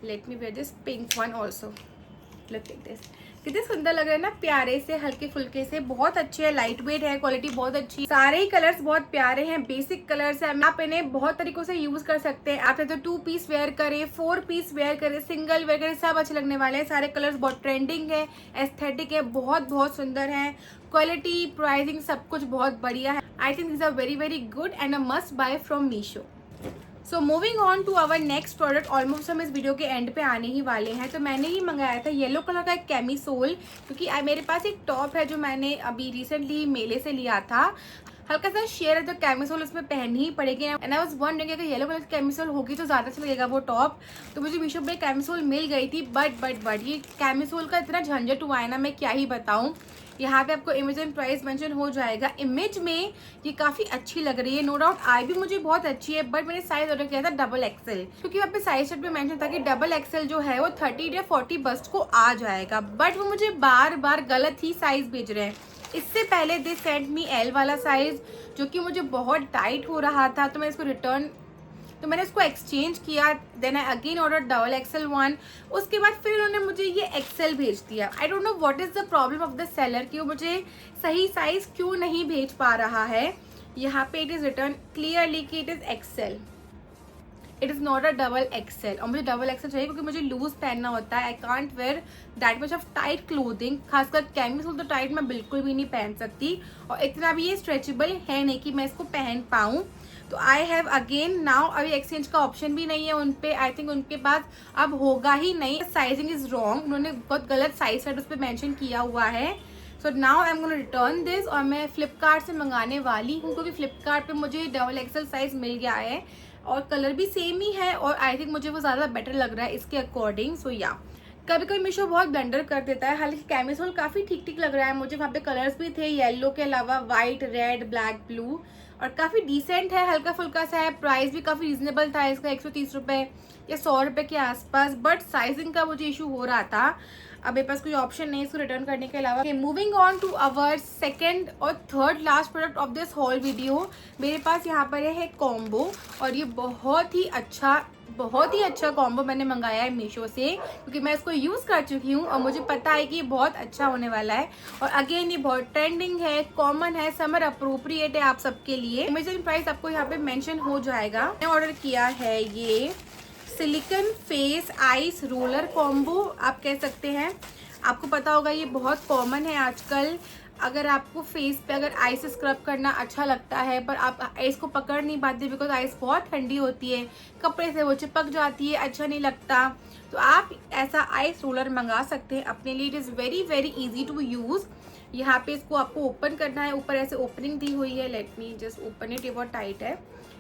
Let me wear this pink one also, look at this, कितने सुंदर लग रहे हैं ना, प्यारे से हल्के फुल्के से, बहुत अच्छे है, लाइट वेट है, क्वालिटी बहुत अच्छी। सारे ही कलर्स बहुत प्यारे हैं, बेसिक कलर्स है। आप इन्हें बहुत तरीकों से यूज कर सकते हैं। आप तो 2 पीस वेयर करें, 4 पीस वेयर करें, सिंगल वेयर करें, सब अच्छे लगने वाले हैं। सारे कलर्स बहुत ट्रेंडिंग है, एस्थेटिक है, बहुत बहुत सुंदर है। क्वालिटी, प्राइसिंग सब कुछ बहुत बढ़िया है। I think this are very very good and a must buy from Meesho. So moving on to our next product, almost हम इस वीडियो के एंड पे आने ही वाले हैं। तो मैंने ही मंगाया था येलो कलर का एक कैमिसोल, क्योंकि मेरे पास एक टॉप है जो मैंने अभी रिसेंटली मेले से लिया था। हल्का सा शेयर है तो कैमिसोल उसमें पहननी ही पड़ेगी। एंड आई वाज वंडरिंग अगर येलो कलर की कैमिसोल होगी तो ज़्यादा अच्छा लगेगा वो टॉप। तो मुझे मीशो पे कैमिसोल मिल गई थी, बट ये कैमिसोल का इतना झंझट हुआ है ना, मैं क्या ही बताऊँ। यहाँ पे आपको इमेज एंड प्राइस मेंशन हो जाएगा। इमेज में ये काफ़ी अच्छी लग रही है, नो डाउट आई भी मुझे बहुत अच्छी है, बट मैंने साइज ऑर्डर किया था डबल एक्सएल, क्योंकि वहाँ पे साइज शर्ट पे मेंशन था कि डबल एक्सएल जो है वो 30 या 40 बस्ट को आ जाएगा, बट वो मुझे बार बार गलत ही साइज भेज रहे हैं। इससे पहले दे सेंड मी एल वाला साइज, जो कि मुझे बहुत टाइट हो रहा था, तो मैं इसको मैंने इसको एक्सचेंज किया। Then I again order double XL one. उसके बाद फिर उन्होंने मुझे ये एक्सएल भेज दिया। I don't know what is the problem of the seller, कि वो मुझे सही साइज क्यों नहीं भेज पा रहा है। यहाँ पे इट इज रिटर्न क्लियरली कि it is XL, it is not a double XL. और मुझे डबल एक्सएल चाहिए क्योंकि मुझे लूज पहनना होता है। I can't where that much of tight clothing, खासकर कैमिसोल तो टाइट मैं बिल्कुल भी नहीं पहन सकती, और इतना भी ये स्ट्रेचेबल है नहीं कि मैं इसको पहन पाऊँ। तो आई हैव अगेन नाउ, अभी एक्सचेंज का ऑप्शन भी नहीं है उन पे, आई थिंक उनके पास अब होगा ही नहीं। साइजिंग इज रॉन्ग, उन्होंने बहुत गलत साइज सेट उस पर मैंशन किया हुआ है। So now I am gonna return this, और मैं फ्लिपकार्ट से मंगाने वाली हूँ, क्योंकि फ्लिपकार्ट पे मुझे डबल एक्सएल साइज मिल गया है और कलर भी सेम ही है, और आई थिंक मुझे वो ज़्यादा बेटर लग रहा है इसके अकॉर्डिंग। सो या कभी कभी मीशो बहुत ब्लंडर कर देता है। हालांकि कैमिसोल काफ़ी ठीक ठीक लग रहा है मुझे, वहाँ पे कलर्स भी थे येलो के अलावा, वाइट, रेड, ब्लैक, ब्लू, और काफ़ी डिसेंट है, हल्का फुल्का सा है। प्राइस भी काफ़ी रीजनेबल था इसका, 130 रुपये या 100 रुपये के आसपास, बट साइजिंग का मुझे इशू हो रहा था। अब मेरे पास कोई ऑप्शन नहीं इसको रिटर्न करने के अलावा। Moving on to our second और third last product of this whole video, मेरे पास यहाँ पर है कॉम्बो, और ये बहुत ही अच्छा कॉम्बो मैंने मंगाया है मीशो से, क्योंकि मैं इसको यूज़ कर चुकी हूँ और मुझे पता है कि ये बहुत अच्छा होने वाला है। और अगेन ये बहुत ट्रेंडिंग है, कॉमन है, समर अप्रोप्रिएट है आप सबके लिए। इमेज एंड प्राइस आपको यहाँ पे मेंशन हो जाएगा। मैंने ऑर्डर किया है ये silicone face ice roller combo, आप कह सकते हैं। आपको पता होगा ये बहुत कॉमन है आजकल। अगर आपको फेस पे अगर आइस स्क्रब करना अच्छा लगता है, पर आप आइस को पकड़ नहीं पाते बिकॉज आइस बहुत ठंडी होती है, कपड़े से वो चिपक जाती है, अच्छा नहीं लगता, तो आप ऐसा आइस रोलर मंगा सकते हैं अपने लिए। It is very very easy to use. यहाँ पे इसको आपको ओपन करना है, ऊपर ऐसे ओपनिंग दी हुई है। Let me just open it, ये बहुत टाइट है।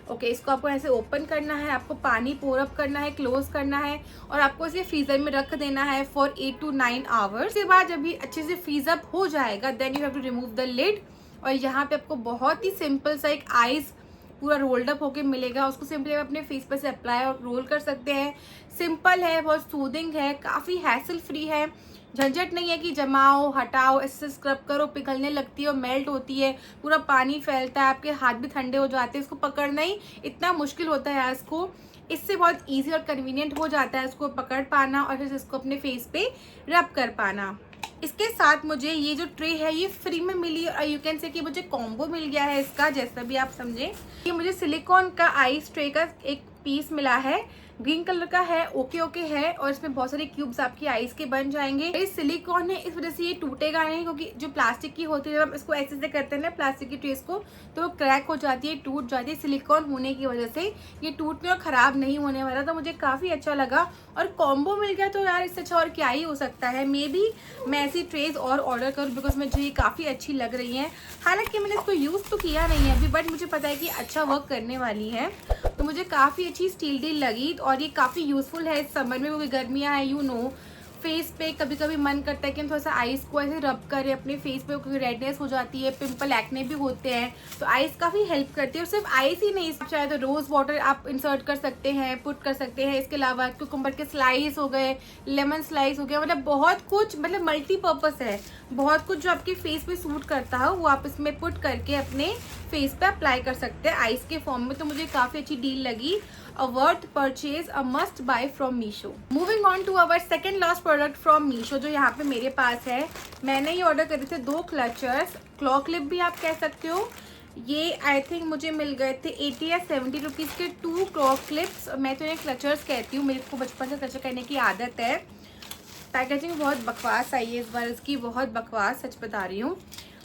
ओके, इसको आपको ऐसे ओपन करना है, आपको पानी पोर अप करना है, क्लोज करना है, और आपको इसे फ्रीजर में रख देना है फॉर 8 to 9 आवर्स। उसके बाद जब ये अच्छे से फ्रीज अप हो जाएगा, then you have to remove the lid, और यहाँ पे आपको बहुत ही सिंपल सा एक आइस पूरा रोल्ड अप होके मिलेगा। उसको सिंपली आप अपने फेस पर से अप्लाई और रोल कर सकते हैं। सिंपल है, बहुत सूदिंग है, काफ़ी हैसल फ्री है, झंझट नहीं है कि जमाओ हटाओ, इससे स्क्रब करो, पिघलने लगती है और मेल्ट होती है, पूरा पानी फैलता है, आपके हाथ भी ठंडे हो जाते हैं, इसको पकड़ना ही इतना मुश्किल होता है इसको। इससे बहुत इजी और कन्वीनियंट हो जाता है इसको पकड़ पाना और फिर इसको अपने फेस पे रब कर पाना। इसके साथ मुझे ये जो ट्रे है ये फ्री में मिली और यू कैन से कि मुझे कॉम्बो मिल गया है इसका, जैसा भी आप समझे। ये मुझे सिलिकॉन का आइस ट्रे का एक पीस मिला है, ग्रीन कलर का है, ओके है, और इसमें बहुत सारे क्यूब्स आपकी आइस के बन जाएंगे। ये सिलिकॉन है, इस वजह से ये टूटेगा नहीं, क्योंकि जो प्लास्टिक की होती है जब हम इसको ऐसे से करते हैं ना प्लास्टिक की ट्रेस को, तो वो क्रैक हो जाती है, टूट जाती है। सिलिकॉन होने की वजह से ये टूटने और खराब नहीं होने वाला, तो मुझे काफी अच्छा लगा। और कॉम्बो मिल गया तो यार इससे अच्छा और क्या ही हो सकता है। मे बी मैं ऐसी ट्रेस और ऑर्डर करूँ, बिकॉज मुझे ये काफी अच्छी लग रही है। हालांकि मैंने इसको यूज तो किया नहीं है अभी, बट मुझे पता है कि अच्छा वर्क करने वाली है, तो मुझे काफी अच्छी स्टील डील लगी। और ये काफी यूजफुल है इस समर में, क्योंकि गर्मियां हैं, यू नो फेस पे कभी कभी मन करता है कि हम थोड़ा सा आइस को ऐसे रब करें अपने फेस पे, क्योंकि रेडनेस हो जाती है, पिंपल एक्ने भी होते हैं, तो आइस काफ़ी हेल्प करती है। और सिर्फ आइस ही नहीं, चाहे तो रोज़ वाटर आप इंसर्ट कर सकते हैं, पुट कर सकते हैं। इसके अलावा कुकुम्बर के स्लाइस हो गए, लेमन स्लाइस हो गया, मतलब बहुत कुछ, मतलब मल्टीपर्पज़ है। बहुत कुछ जो आपके फेस पे सूट करता है वो आप इसमें पुट करके अपने फेस पे अप्लाई कर सकते हैं आइस के फॉर्म में। तो मुझे काफ़ी अच्छी डील लगी। A worth purchase, a must buy from Meesho. Moving on to our second last product from Meesho, जो यहाँ पे मेरे पास है। मैंने ये ऑर्डर करे थे 2 क्लचर्स, क्लॉ क्लिप भी आप कह सकते हो। ये आई थिंक मुझे मिल गए थे 80 या 70 रुपीज़ के 2 क्लॉ क्लिप्स। मैं तो इन्हें क्लचर्स कहती हूँ, मेरे को बचपन से क्लचर कहने की आदत है। पैकेजिंग बहुत बकवास आई है इस बार इसकी, बहुत बकवास, सच बता रही हूँ।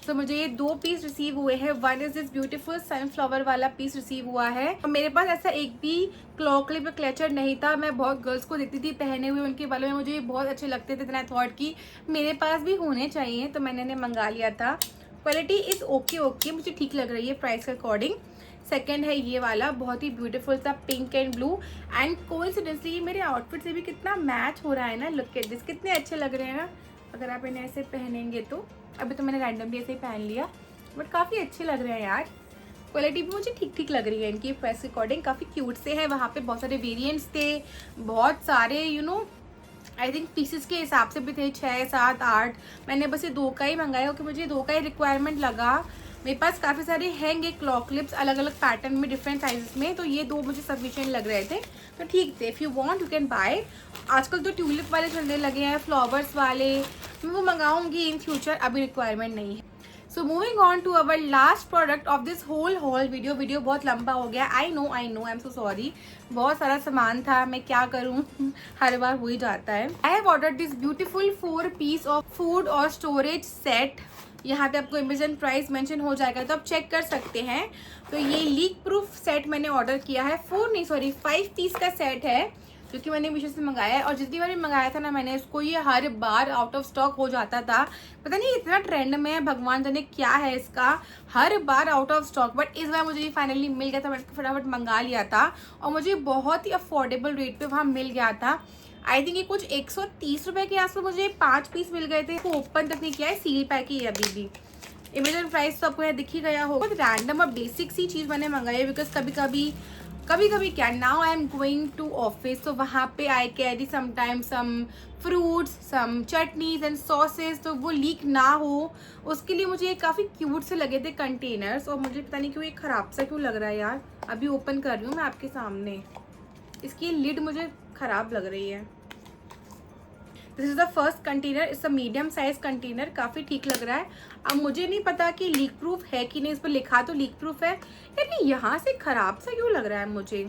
तो मुझे ये 2 पीस रिसीव हुए हैं। One is this beautiful sunflower वाला पीस रिसीव हुआ है। और मेरे पास ऐसा एक भी क्लॉ क्लिप क्लचर नहीं था। मैं बहुत गर्ल्स को देखती थी पहने हुए, उनके बालों में मुझे ये बहुत अच्छे लगते थे, आई थॉट कि मेरे पास भी होने चाहिए, तो मैंने इन्हें मंगा लिया था। क्वालिटी इज ओके, मुझे ठीक लग रही है प्राइस के अकॉर्डिंग। सेकेंड है ये वाला, बहुत ही ब्यूटीफुल सा pink and blue, and coincidentally ये मेरे आउटफिट से भी कितना मैच हो रहा है ना। लुक एट दिस, कितने अच्छे लग रहे हैं ना अगर आप इन्हें ऐसे पहनेंगे तो। अभी तो मैंने रैंडमली ऐसे ही पहन लिया, बट काफ़ी अच्छे लग रहे हैं यार। क्वालिटी भी मुझे ठीक ठीक लग रही है इनकी प्राइस के अकॉर्डिंग, काफ़ी क्यूट से है। वहाँ पे बहुत सारे वेरिएंट्स थे, बहुत सारे you know I think pieces के हिसाब से भी थे, 6, 7, 8। मैंने बस ये 2 का ही मंगाया, क्योंकि मुझे 2 का ही रिक्वायरमेंट लगा। मेरे पास काफ़ी सारे हैंगे क्लॉ क्लिप्स अलग अलग पैटर्न में, डिफरेंट साइजेस में, तो ये 2 मुझे सफिशिएंट लग रहे थे, तो ठीक थे। If you want you can buy. आजकल तो ट्यूलिप वाले चलने लगे हैं, फ्लावर्स वाले, मैं वो मंगाऊंगी इन फ्यूचर, अभी रिक्वायरमेंट नहीं है। So moving on to our last product of this whole video बहुत लंबा हो गया, I know I am so sorry. बहुत सारा सामान था, मैं क्या करूं हर बार हो ही जाता है। I have ordered this beautiful 4 piece of food और स्टोरेज सेट। यहाँ पे आपको अमेजन प्राइस मेंशन हो जाएगा, तो आप चेक कर सकते हैं। तो ये लीक प्रूफ सेट मैंने ऑर्डर किया है, 5 पीस का सेट है, जो कि मैंने मीशो से मंगाया है। और जितनी बार भी मंगाया था ना मैंने इसको, ये हर बार आउट ऑफ स्टॉक हो जाता था। पता नहीं इतना ट्रेंड में है, भगवान जाने क्या है इसका, हर बार आउट ऑफ स्टॉक। बट इस बार मुझे ये फाइनली मिल गया था, मैंने इसको फटाफट मंगा लिया था, और मुझे बहुत ही अफोर्डेबल रेट पे वहाँ मिल गया था। आई थिंक ये कुछ 130 रुपये के आसपास मुझे 5 पीस मिल गए थे। ओपन तक नहीं किया है, सील पैक ही है अभी भी। अमेजन प्राइस तो आपको यहाँ दिख ही गया हो। बहुत रैंडम और बेसिक सी चीज़ मैंने मंगाई है, बिकॉज कभी कभी क्या, now I am going to office, तो वहाँ पे I carry sometimes some fruits, some chutneys and sauces, तो वो लीक ना हो उसके लिए मुझे काफ़ी क्यूट से लगे थे कंटेनर्स। और मुझे पता नहीं क्यों ये ख़राब सा क्यों लग रहा है यार। अभी ओपन कर रही हूँ मैं आपके सामने, इसकी लिड मुझे ख़राब लग रही है। This is the first container, it's a medium size container, काफ़ी ठीक लग रहा है। अब मुझे नहीं पता कि लीक प्रूफ है कि नहीं, इस पर लिखा तो लीक प्रूफ है, लेकिन यहाँ से ख़राब सा क्यों लग रहा है मुझे।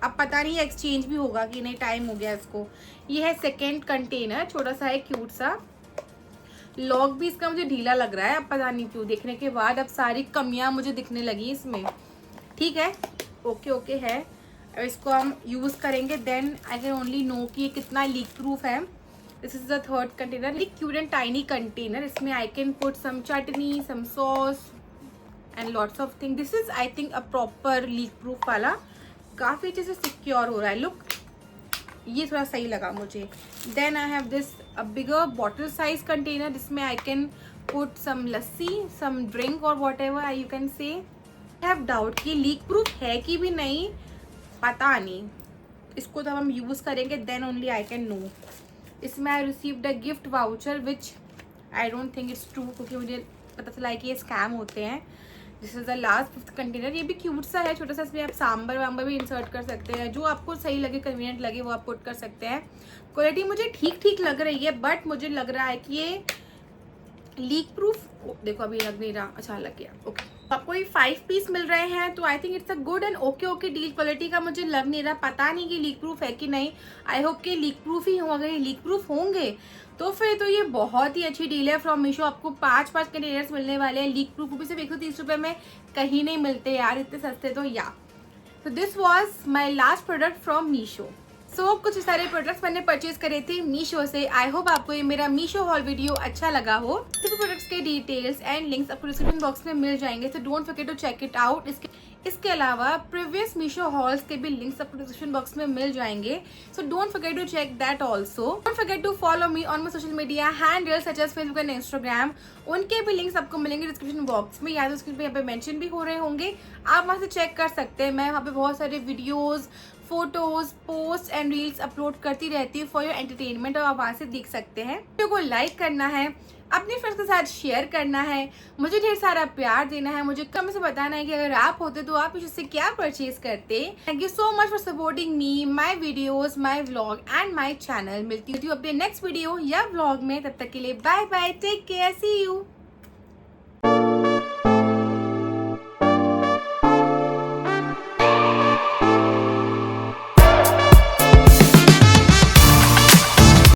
अब पता नहीं एक्सचेंज भी होगा कि नहीं, टाइम हो गया इसको। ये है सेकेंड कंटेनर, छोटा सा है, क्यूट सा। लॉक भी इसका मुझे ढीला लग रहा है, अब पता नहीं क्यों। देखने के बाद अब सारी कमियाँ मुझे दिखने लगी इसमें। ठीक है, ओके है। अब इसको हम यूज़ करेंगे, then I can only know कि ये कितना लीक प्रूफ है। This is the third container, cute and tiny container. इसमें I can put some chutney, some sauce and lots of thing. This is I think a proper leak proof वाला, काफ़ी अच्छे से secure हो रहा है। लुक, ये थोड़ा सही लगा मुझे। Then I have this a bigger bottle size container, जिसमें I can put some lassi, some drink और whatever you can say. I have doubt कि लीक प्रूफ है कि भी नहीं, पता नहीं। इसको जब हम यूज़ करेंगे then only I can know. इसमें I received a gift voucher which I don't think it's true, क्योंकि मुझे पता चला है कि ये स्कैम होते हैं। This is the last 5th container. ये भी क्यूट सा है, छोटा सा। इसमें आप सांबर वाम्बर भी इंसर्ट कर सकते हैं, जो आपको सही लगे, कन्वीनियंट लगे वो आप पुट कर सकते हैं। क्वालिटी मुझे ठीक ठीक लग रही है, बट मुझे लग रहा है कि ये लीक प्रूफ। देखो अभी लग नहीं रहा, अच्छा लग गया, ओके। आपको ये 5 पीस मिल रहे हैं, तो I think it's a good and okay deal. Quality का मुझे लग नहीं रहा, पता नहीं कि लीक प्रूफ है कि नहीं। आई होप कि लीक प्रूफ ही हो। अगर ये लीक प्रूफ होंगे तो फिर तो ये बहुत ही अच्छी डील है फ्रॉम मीशो। आपको 5 कंटेनर्स मिलने वाले हैं लीक प्रूफ भी, सिर्फ 130 रुपये में कहीं नहीं मिलते यार, इतने सस्ते तो। या तो this was my last product from Meesho. So कुछ सारे प्रोडक्ट्स मैंने परचेज करे थे मीशो से। आई होप आपको ये मेरा मीशो हॉल वीडियो अच्छा लगा हो। सभी प्रोडक्ट्स के डिटेल्स एंड लिंक्स आपको डिस्क्रिप्शन बॉक्स में मिल जाएंगे, तो don't forget to check it out. इसके अलावा प्रीवियस मीशो हॉल्स के भी लिंक्स आपको डिस्क्रिप्शन बॉक्स में मिल जाएंगे, so don't forget to check that also. Don't forget to follow me on my social media handles such as Facebook and Instagram. उनके भी लिंक्स आपको मिलेंगे डिस्क्रिप्शन बॉक्स में, या तो स्क्रीन पे यहाँ पे मेंशन भी हो रहे होंगे, आप वहाँ से चेक कर सकते हैं। मैं वहाँ पे बहुत सारे videos, photos, post and reels upload करती रहती है फॉर योर एंटरटेनमेंट, और आप वहाँ से देख सकते हैं। वीडियो को लाइक करना है, अपने फ्रेंड्स के साथ शेयर करना है, मुझे ढेर सारा प्यार देना है, मुझे कमेंट से बताना है कि अगर आप होते तो आप इससे क्या परचेज करते। Thank you so much for supporting me, my videos, my vlog and my channel. मिलती हूँ अपने नेक्स्ट वीडियो या व्लॉग में, तब तक के लिए bye bye, take care, see you.